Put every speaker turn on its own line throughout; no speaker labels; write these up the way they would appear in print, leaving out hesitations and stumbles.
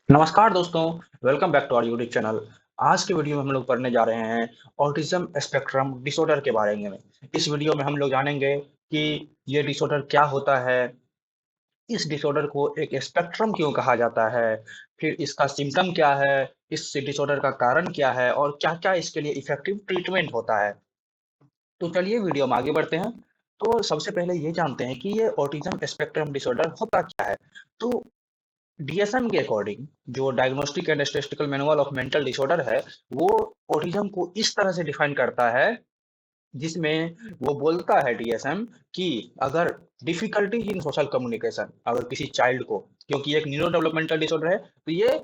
नमस्कार दोस्तों, welcome back to our YouTube channel. आज के वीडियो में हम लोग पढ़ने जा रहे हैं ऑटिज्म स्पेक्ट्रम डिसऑर्डर के बारे में। इस वीडियो में हम लोग जानेंगे कि ये डिसऑर्डर क्या होता है, इस डिसऑर्डर को एक स्पेक्ट्रम क्यों कहा जाता है, फिर इसका सिम्पटम क्या है, इस डिसऑर्डर का कारण क्या है और क्या-क्या इसके लिए इफेक्टिव ट्रीटमेंट होता है। तो चलिए वीडियो में आगे बढ़ते हैं। तो सबसे पहले ये जानते हैं कि ये ऑटिज्म स्पेक्ट्रम डिसऑर्डर होता क्या है। तो डीएसएम के अकॉर्डिंग जो diagnostic and statistical manual of mental disorder है, वो ऑटिज्म को इस तरह से डिफाइन करता है, जिसमें वो बोलता है डीएसएम कि अगर डिफिकल्टीज इन सोशल कम्युनिकेशन अगर किसी चाइल्ड को, क्योंकि एक न्यूरो डेवलपमेंटल डिसऑर्डर है, तो ये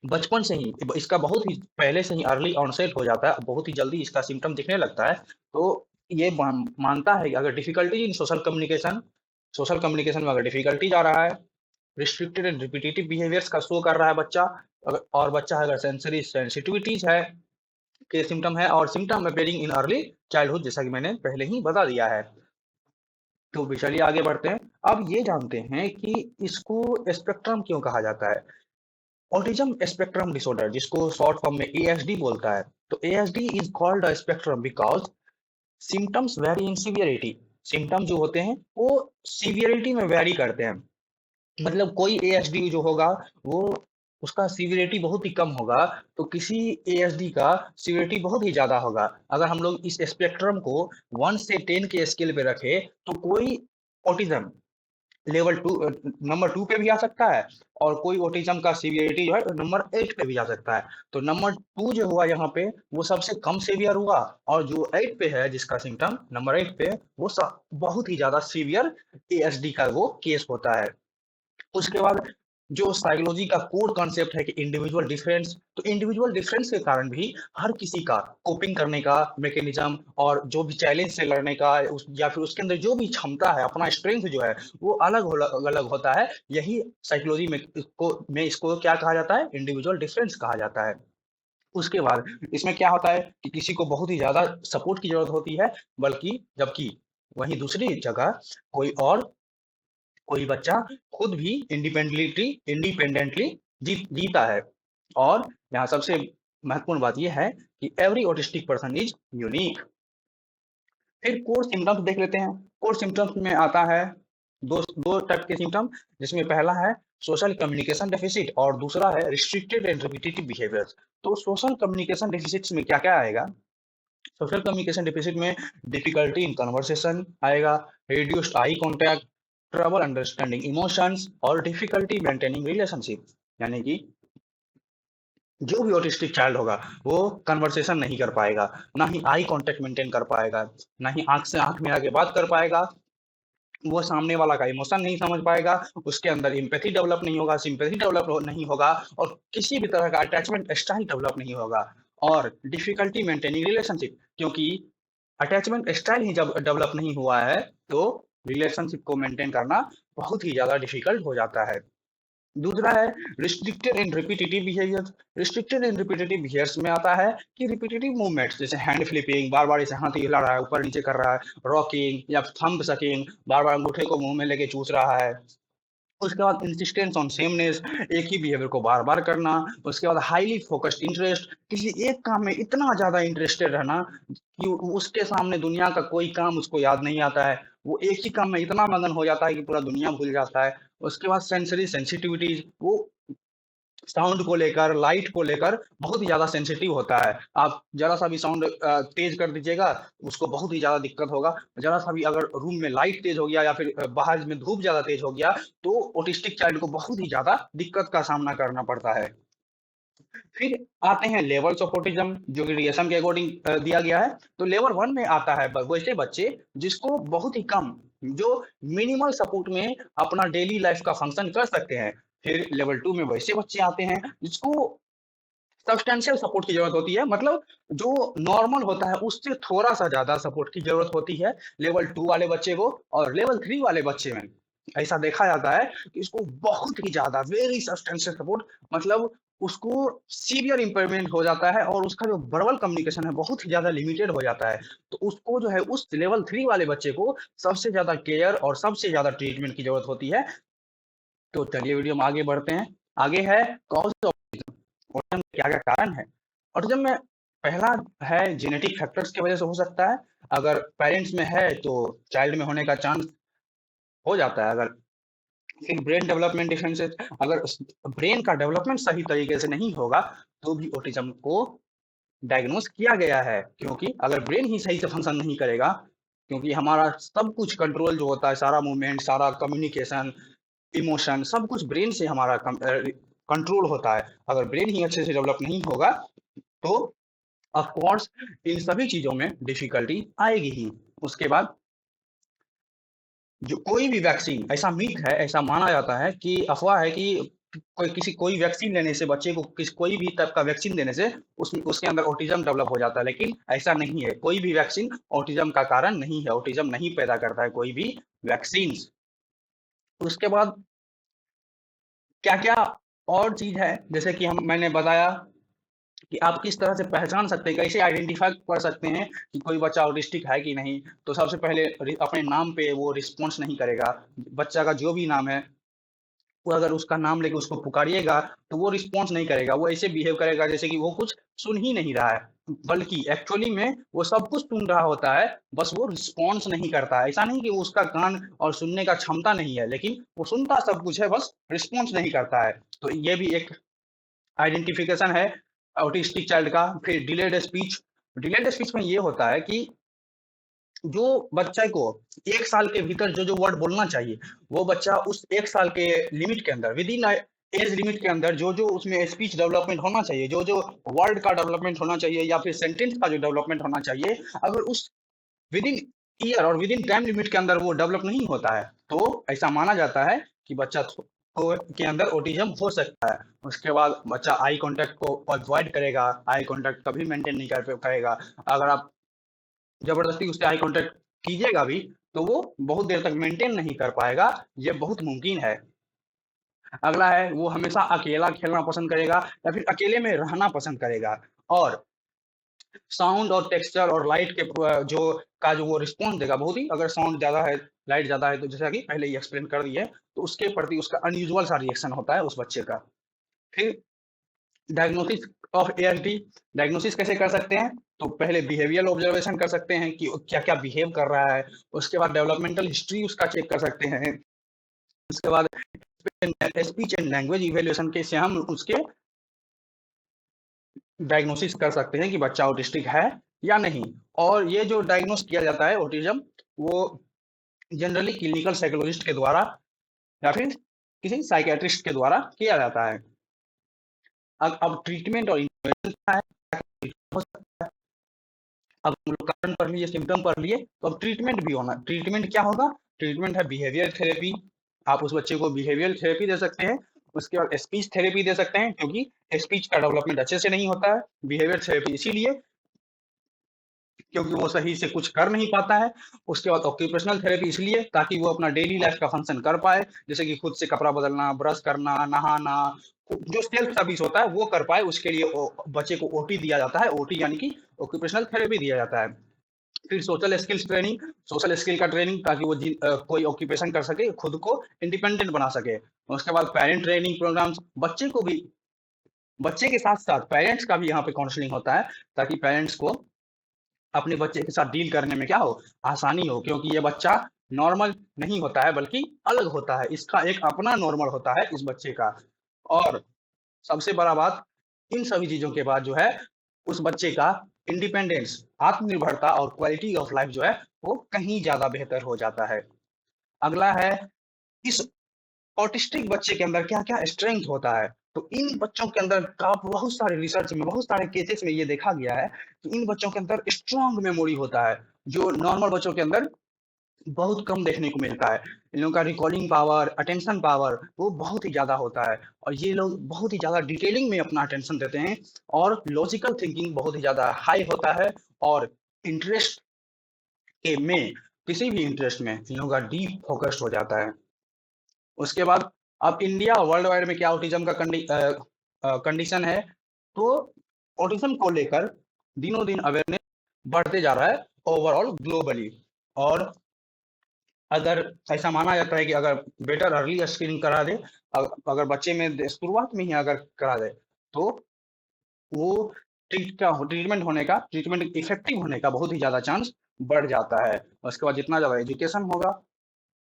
बचपन से ही इसका बहुत ही पहले से ही अर्ली ऑनसेट हो जाता है, बहुत ही जल्दी इसका सिम्पटम दिखने लगता है। तो ये मानता है कि अगर डिफिकल्टीज इन सोशल कम्युनिकेशन में अगर डिफिकल्टीज आ रहा है, रिस्ट्रिक्टेड एंड रिपिटेटिव बिहेवियर्स का शो कर रहा है बच्चा, और बच्चा अगर सेंसरी सेंसिटिविटीज है के सिम्टम है और symptom appearing in early childhood, जैसा कि मैंने पहले ही बता दिया है। तो चलिए आगे बढ़ते हैं। अब ये जानते हैं कि इसको स्पेक्ट्रम क्यों कहा जाता है। ऑटिज्म स्पेक्ट्रम डिसऑर्डर, जिसको शॉर्ट फॉर्म में एएसडी बोलता है, तो ASD is called a spectrum because symptoms very in severity. Symptom जो होते हैं वो सीवियरिटी में वेरी करते हैं। मतलब कोई एएसडी जो होगा, वो उसका सीवियरिटी बहुत ही कम होगा, तो किसी एएसडी का सीवियरिटी बहुत ही ज़्यादा होगा। अगर हम लोग इस स्पेक्ट्रम को 1 से 10 के स्केल पे रखें, तो कोई ऑटिज़्म लेवल 2 नंबर 2 पे भी आ सकता है, और कोई ऑटिज़्म का सीवियरिटी जो है नंबर 8 पे भी जा सकता है। तो नंबर 2 जो हुआ यहाँ पे, वो सबसे कम सीवियर हुआ, और जो 8 पे है जिसका सिम्पटम नंबर 8 पे, वो बहुत ही ज़्यादा सीवियर एएसडी का वो केस होता है। उसके बाद जो साइकोलॉजी का कोर कॉन्सेप्ट है कि इंडिविजुअल डिफरेंस, तो इंडिविजुअल डिफरेंस के कारण भी हर किसी का कोपिंग करने का मैकेनिज्म और जो भी चैलेंज से लड़ने का या फिर उसके अंदर जो भी क्षमता है, अपना स्ट्रेंथ जो है, वो अलग होता है। यही साइकोलॉजी में इसको क्या कहा जाता है, इंडिविजुअल डिफरेंस कहा जाता है। उसके बाद इसमें क्या होता है कि किसी को बहुत ही ज्यादा सपोर्ट की जरूरत होती है, बल्कि जबकि वहीं दूसरी जगह कोई बच्चा खुद भी इंडिपेंडेंटली जीता है। और यहाँ सबसे महत्वपूर्ण बात ये है कि every autistic person is unique. फिर कोर सिम्टम्स देख लेते हैं। कोर सिम्टम्स में आता है दो टाइप के सिम्टम, जिसमें पहला है सोशल कम्युनिकेशन डेफिसिट और दूसरा है रिस्ट्रिक्टेड एंड रिपीटेटिव बिहेवियर्स। तो सोशल कम्युनिकेशन डेफिसिट्स में क्या क्या आएगा। सोशल कम्युनिकेशन डेफिसिट में डिफिकल्टी इन कन्वर्सेशन आएगा, reduced eye contact, trouble understanding emotions और डिफिकल्टी मेंटेनिंग रिलेशनशिप। यानी कि जो भी ऑटिस्टिक चाइल्ड होगा, वो कन्वर्सेशन नहीं कर पाएगा, ना ही आई कॉन्टैक्ट मेंटेन कर पाएगा, ना ही आँख से आँख मिला के बात कर पाएगा, वो सामने वाला का इमोशन नहीं समझ पाएगा, उसके अंदर एम्पैथी डेवलप नहीं होगा, सिम्पैथी डेवलप नहीं होगा, और किसी भी तरह का अटैचमेंट स्टाइल डेवलप नहीं होगा। और डिफिकल्टी मेंटेनिंग रिलेशनशिप, क्योंकि अटैचमेंट स्टाइल ही जब डेवलप नहीं हुआ है, तो रिलेशनशिप को मेंटेन करना बहुत ही ज़्यादा डिफिकल्ट हो जाता है। दूसरा है restricted and repetitive behaviour. Restricted and repetitive behaviours में आता है कि रिपीटेटिव मूवमेंट्स, जैसे हैंड फ्लिपिंग, बार-बार ऐसे हाथ हिला रहा है, ऊपर-नीचे कर रहा है, रॉकिंग या थंब सकिंग, बार-बार अंगूठे को मुँह में लेके चूस रहा है। उसके बाद इंसिस्टेंस ऑन सेमनेस, एक ही बिहेवियर को बार-बार करना। उसके बाद हाइली फोकस्ड इंटरेस्ट, किसी एक काम में इतना ज़्यादा इंटरेस्टेड रहना कि उसके सामने दुनिया का कोई काम उसको याद नहीं आता है। वो एक ही काम में इतना मगन हो जाता है कि पूरा दुनिया भूल जाता है। उसके बाद सेंसरी सेंसिटिविटीज़, वो साउंड को लेकर, लाइट को लेकर बहुत ही ज़्यादा सेंसिटिव होता है। आप ज़रा-सा भी साउंड तेज़ कर दीजिएगा, उसको बहुत ही ज़्यादा दिक्कत होगा। ज़रा-सा भी अगर रूम में लाइट तेज़ हो गया या फिर बाहर में धूप ज़्यादा तेज़ हो गया, तो ऑटिस्टिक चाइल्ड को बहुत ही ज़्यादा दिक्कत का सामना करना पड़ता है। फिर आते हैं लेवल्स ऑफ ऑटिज़्म, जो कि डीएसएम के अकॉर्डिंग दिया गया है। तो लेवल 1 में आता है वैसे बच्चे जिसको बहुत ही कम, जो मिनिमल सपोर्ट में अपना डेली लाइफ़ का फंक्शन कर सकते हैं। फिर लेवल 2 में वैसे बच्चे आते हैं जिसको सब्सटेंशियल सपोर्ट की ज़रूरत होती है, मतलब जो नॉर्मल होता है उससे थोड़ा-सा ज़्यादा सपोर्ट की ज़रूरत होती है लेवल 2 वाले बच्चे को। और लेवल 3 वाले बच्चे में ऐसा देखा जाता है कि इसको बहुत ही ज़्यादा वेरी सब्सटेंशियल सपोर्ट, मतलब उसको सीवियर इम्पेयरमेंट हो जाता है और उसका जो वर्बल कम्युनिकेशन है बहुत ही ज़्यादा लिमिटेड हो जाता है। तो उसको जो है उस लेवल 3 वाले बच्चे को सबसे ज़्यादा केयर और सबसे ज़्यादा ट्रीटमेंट की ज़रूरत होती है। तो चलिए वीडियो में आगे बढ़ते हैं। आगे है कॉज ऑफ ऑटिज्म, ऑटिज्म के क्या-क्या कारण है? ऑटिज्म में पहला है जेनेटिक फैक्टर्स की वजह से हो सकता है, अगर पेरेंट्स में है तो चाइल्ड में होने का चांस हो जाता है। अगर फिर ब्रेन डेवलपमेंट डिफरेंसेस, अगर ब्रेन का डेवलपमेंट सही तरीके से नहीं होगा, तो भी ऑटिज्म को डायग्नोज किया गया है, क्योंकि अगर ब्रेन ही सही से फंक्शन नहीं करेगा, क्योंकि हमारा सब कुछ कंट्रोल जो होता है, सारा मूवमेंट, सारा कम्युनिकेशन, इमोशन, सब कुछ ब्रेन से हमारा कंट्रोल होता है। अगर ब्रेन ही अच्छे से डेवलप नहीं होगा, तो ऑफ कोर्स इन सभी चीज़ों में डिफ़िकल्टी आएगी ही। उसके बाद जो कोई भी वैक्सीन, ऐसा मीथ है, ऐसा माना जाता है कि अफ़वाह है कि कोई वैक्सीन लेने से बच्चे को कोई भी टाइप का वैक्सीन देने से उसके अंदर ऑटिज़्म डेवलप हो जाता है, लेकिन ऐसा नहीं है। कोई भी वैक्सीन ऑटिज़्म का कारण नहीं है, ऑटिज़्म नहीं पैदा करता है कोई भी वैक्सीन्स। उसके बाद क्या-क्या और चीज़ है, जैसे कि मैंने बताया कि आप किस तरह से पहचान सकते हैं, कैसे आइडेंटिफ़ाई कर सकते हैं कि कोई बच्चा ऑटिस्टिक है कि नहीं। तो सबसे पहले अपने नाम पे वो रिस्पॉन्स नहीं करेगा। बच्चा का जो भी नाम है, वो अगर उसका नाम लेके उसको पुकारिएगा, तो वो रिस्पॉन्स नहीं करेगा। वो ऐसे बिहेव करेगा जैसे कि वो कुछ सुन ही नहीं रहा है, बल्कि एक्चुअली में वो सब कुछ सुन रहा होता है, बस वो रिस्पॉन्स नहीं करता है। ऐसा नहीं कि उसका कान और सुनने का क्षमता नहीं है, लेकिन वो सुनता सब कुछ है, बस रिस्पॉन्स नहीं करता है। तो ये भी एक आइडेंटिफिकेशन है ऑटिस्टिक चाइल्ड का। फिर डिलेड स्पीच में ये होता है कि जो बच्चे को 1 साल के भीतर जो वर्ड बोलना चाहिए, वो बच्चा उस 1 साल के लिमिट के अंदर, विदिन एज लिमिट के अंदर जो उसमें स्पीच डेवलपमेंट होना चाहिए, जो वर्ड का डेवलपमेंट होना चाहिए या फिर सेंटेंस का जो डेवलपमेंट होना चाहिए, अगर उस विदिन ईयर और विदिन टाइम लिमिट के अंदर वो डेवलप नहीं होता है, तो ऐसा माना जाता है कि बच्चा के अंदर ऑटिज्म हो सकता है। उसके बाद बच्चा आई कांटेक्ट को अवॉइड करेगा, आई कांटेक्ट कभी मेंटेन नहीं कर पाएगा। अगर आप ज़बरदस्ती उससे आई कांटेक्ट कीजिएगा भी, तो वो बहुत देर तक मेंटेन नहीं कर पाएगा, ये बहुत मुमकिन है। अगला है, वो हमेशा अकेला खेलना पसंद करेगा या फिर अकेले में रहना पसंद करेगा, और साउंड और टेक्सचर और लाइट के जो वो रिस्पॉन्स देगा, बहुत ही, अगर साउंड ज़्यादा है, लाइट ज़्यादा है, तो जैसा कि पहले ही एक्सप्लेन कर दिए, तो उसके प्रति उसका अनयूजुअल सा रिएक्शन होता है उस बच्चे का। फिर डायग्नोसिस ऑफ एएसडी, डायग्नोसिस कैसे कर सकते हैं? तो पहले बिहेवियरल ऑब्जर्वेशन कर सकते हैं कि क्या-क्या बिहेव कर रहा है, उसके बाद डेवलपमेंटल हिस्ट्री उसका चेक कर सकते हैं, उसके बाद स्पीच एंड लैंग्वेज इवैल्यूएशन के से हम उसके डायग्नोसिस कर सकते हैं कि बच्चा ऑटिस्टिक है या नहीं। और ये जो डायग्नोस किया जाता है ऑटिज्म, वो जनरली क्लिनिकल साइकोलॉजिस्ट के द्वारा या फिर किसी साइकियाट्रिस्ट के द्वारा किया जाता है। अब ट्रीटमेंट और इंटरवेंशन क्या है? हो सकता है, अब हम लोग कारण पढ़ लिए, सिम्पटम पढ़ लिए, तो अब ट्रीटमेंट भी होना, ट्रीटमेंट क्या होगा? ट्रीटमेंट है बिहेवियर थेरेपी। आप उस बच्चे को बिहेवियर थेरेपी दे सकते हैं। उसके बाद स्पीच थेरेपी दे सकते हैं, क्योंकि स्पीच का डेवलपमेंट अच्छे से नहीं होता है। बिहेवियर थेरेपी इसीलिए क्योंकि वो सही से कुछ कर नहीं पाता है। उसके बाद ऑक्यूपेशनल थेरेपी इसलिए ताकि वो अपना डेली लाइफ का फंक्शन कर पाए, जैसे कि खुद से कपड़ा बदलना, ब्रश करना, नहाना, जो सेल्फ सर्विस होता है वो कर पाए, उसके लिए बच्चे को ओटी दिया जाता है। ओटी यानी कि ऑक्यूपेशनल थेरेपी दिया जाता है। फिर social skills training, social skill का ट्रेनिंग, ताकि वो कोई ऑक्यूपेशन कर सके, खुद को इंडिपेंडेंट बना सके। उसके बाद पेरेंट ट्रेनिंग प्रोग्राम्स, बच्चे के साथ साथ पेरेंट्स का भी यहाँ पे काउंसलिंग होता है, ताकि पेरेंट्स को अपने बच्चे के साथ डील करने में क्या हो, आसानी हो, क्योंकि ये बच्चा नॉर्मल नहीं होता है, बल्कि अलग होता है। इसका एक अपना नॉर्मल होता है इस बच्चे का। और सबसे बड़ा बात, इन सभी चीज़ों के बाद जो है, उस बच्चे का इंडिपेंडेंस, आत्मनिर्भरता और क्वालिटी ऑफ लाइफ जो है, वो कहीं ज़्यादा बेहतर हो जाता है। अगला है, इस ऑटिस्टिक बच्चे के अंदर क्या-क्या स्ट्रेंथ होता है? तो इन बच्चों के अंदर का बहुत सारे रिसर्च में, बहुत सारे केसेस में ये देखा गया है कि इन बच्चों के अंदर स्ट्रॉन्ग मेमोरी होता है, जो नॉर्मल बच्चों के अंदर बहुत कम देखने को मिलता है। इन लोगों का रिकॉर्डिंग पावर, अटेंशन पावर वो बहुत ही ज़्यादा होता है, और ये लोग बहुत ही ज़्यादा डिटेलिंग में अपना अटेंशन देते हैं, और लॉजिकल थिंकिंग बहुत ही ज़्यादा हाई होता है, और इंटरेस्ट के में, किसी भी इंटरेस्ट में इन लोगों का डीप फोकस्ड हो जाता है। उसके बाद अब इंडिया और वर्ल्ड वाइड में क्या ऑटिज्म का कंडीशन है, तो ऑटिज्म को लेकर दिनों दिन अवेयरनेस बढ़ते जा रहा है ओवरऑल ग्लोबली। और अगर ऐसा माना जाता है कि अगर बेटर अर्ली स्क्रीनिंग करा दे, अगर बच्चे में शुरुआत में ही अगर करा दे, तो वो ट्रीटमेंट होने का, ट्रीटमेंट इफेक्टिव होने का बहुत ही ज़्यादा चांस बढ़ जाता है। उसके बाद जितना ज़्यादा एजुकेशन होगा,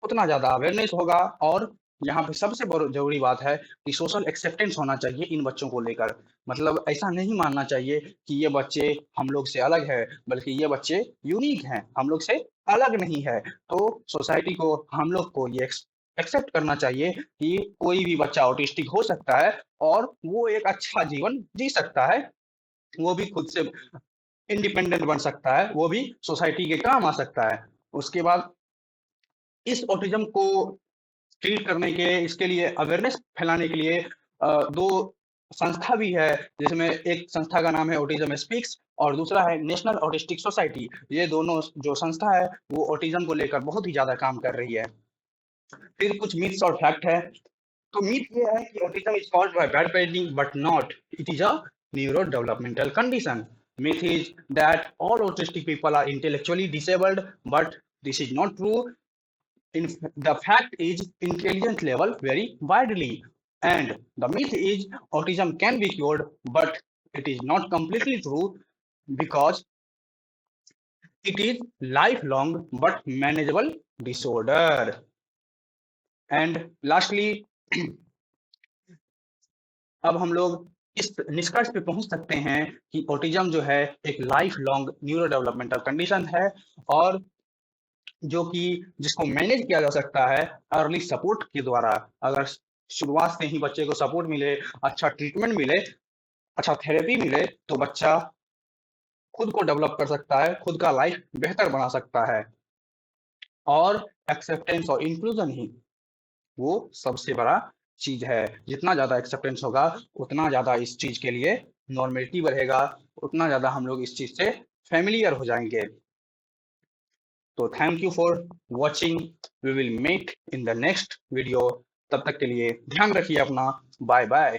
उतना ज़्यादा अवेयरनेस होगा, और यहाँ पे सबसे ज़रूरी बात है कि सोशल एक्सेप्टेंस होना चाहिए इन बच्चों को लेकर। मतलब ऐसा नहीं मानना चाहिए कि ये बच्चे हम लोग से अलग है, बल्कि ये बच्चे यूनिक हैं, हम लोग से अलग नहीं है। तो सोसाइटी को, हम लोग को ये एक्सेप्ट करना चाहिए कि कोई भी बच्चा ऑटिस्टिक हो सकता है और वो एक अच्छा जीवन जी सकता है। वो भी खुद से इंडिपेंडेंट बन सकता है, वो भी सोसाइटी के काम आ सकता है। उसके बाद इस ऑटिज़्म को ट्रीट करने के, इसके लिए अवेयरनेस फैलाने के लिए 2 संस्था भी है, जिसमें एक संस्था का नाम है ऑटिज़्म स्पीक्स और दूसरा है नेशनल ऑटिस्टिक सोसाइटी। ये दोनों जो संस्था है, वो ऑटिज़्म को लेकर बहुत ही ज़्यादा काम कर रही है। फिर कुछ मिथ्स और फैक्ट है। तो मिथ ये है कि autism is caused by bad parenting, but not, it is a neuro developmental condition. Myth is that all autistic people are intellectually disabled, but this is not true. The fact is intelligence level vary widely, and the myth is autism can be cured, but it is not completely true, because it is lifelong but manageable disorder. And lastly, अब हम लोग इस निष्कर्ष पे पहुंच सकते हैं कि ऑटिज्म जो है एक life long neuro developmental condition है, और जो कि जिसको मैनेज किया जा सकता है अर्ली सपोर्ट के द्वारा। अगर शुरुआत से ही बच्चे को सपोर्ट मिले, अच्छा ट्रीटमेंट मिले, अच्छा थेरेपी मिले, तो बच्चा खुद को डेवलप कर सकता है, खुद का लाइफ बेहतर बना सकता है। और एक्सेप्टेंस और इंक्लूजन ही वो सबसे बड़ा चीज है। जितना ज्यादा एक्सेप्टेंस होगा, उतना ज्यादा इस चीज के लिए नॉर्मेलिटी बढ़ेगा, उतना ज्यादा हम लोग इस चीज से फैमिलियर हो जाएंगे। तो thank you for watching, we will met in the next video. तब तक के लिए ध्यान रखिए अपना। Bye bye.